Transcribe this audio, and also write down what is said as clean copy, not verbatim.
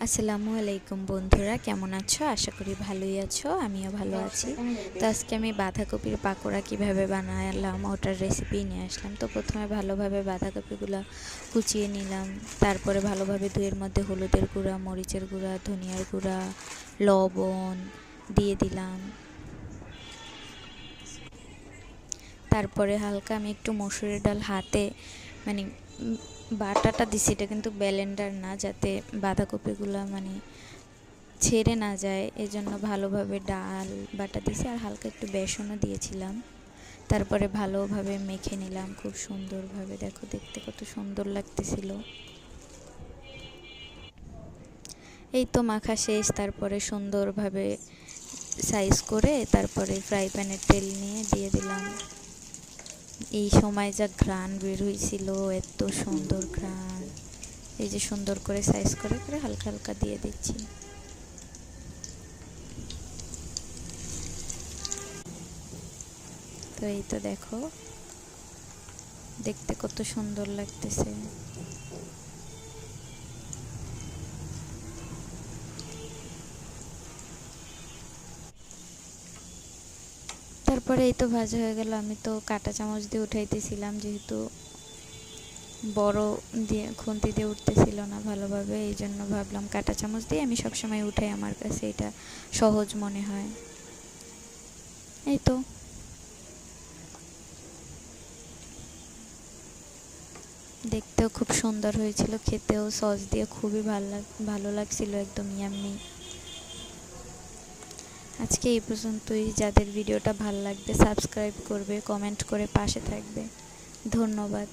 আসসালামু আলাইকুম বন্ধুরা, কেমন আছো? আশা করি ভালোই আছো। আমিও ভালো আছি। তো আজকে আমি বাঁধাকপির পাকোড়া কিভাবে বানালাম ওটার রেসিপি নিয়ে আসলাম। তো প্রথমে ভালোভাবে বাঁধাকপিগুলো কুচিয়ে নিলাম, তারপরে ভালোভাবে ধুয়ের মধ্যে হলুদের গুঁড়া, মরিচের গুঁড়া, ধনিয়ার গুঁড়া, লবণ দিয়ে দিলাম। তারপরে হালকা আমি একটু মসুরের ডাল হাতে মানে বাটাটা দিছি, এটা কিন্তু ব্লেন্ডার না, যাতে বাঁধাকপিগুলো ছেড়ে না যায়, এজন্য ভালোভাবে ডাল বাটা দিয়েছি আর হালকা একটু বেসনও দিয়েছিলাম। তারপরে ভালোভাবে মেখে নিলাম খুব সুন্দরভাবে। দেখো দেখতে কত সুন্দর লাগতেছিল। এই তো মাখা শেষ। তারপরে সুন্দরভাবে সাইজ করে তারপরে ফ্রাই প্যানের তেল নিয়ে দিয়ে দিলাম। এই সময় যা ঘ্রাণ বের হয়েছিল, এত সুন্দর ঘ্রাণ। এই যে সুন্দর করে সাইজ করে করে হালকা হালকা দিয়ে দিচ্ছি। তো এই তো দেখো দেখতে কত সুন্দর লাগতেছে। তারপরে এই তো ভাজা হয়ে গেল। আমি তো কাঁটা চামচ দিয়ে উঠাইতেছিলাম, যেহেতু বড় দিয়ে খুন্তি দিয়ে উঠতেছিল না ভালোভাবে, এই জন্য ভাবলাম কাঁটা চামচ দিয়ে আমি সবসময় উঠাই, আমার কাছে এটা সহজ মনে হয়। এই তো দেখতেও খুব সুন্দর হয়েছিল, খেতেও সস দিয়ে খুবই ভালো লাগছিল, একদম ইয়াম্মি। আজকে এই পর্যন্তই। যাদের ভিডিওটা ভালো লাগবে সাবস্ক্রাইব করবে, কমেন্ট করে পাশে থাকবে। ধন্যবাদ।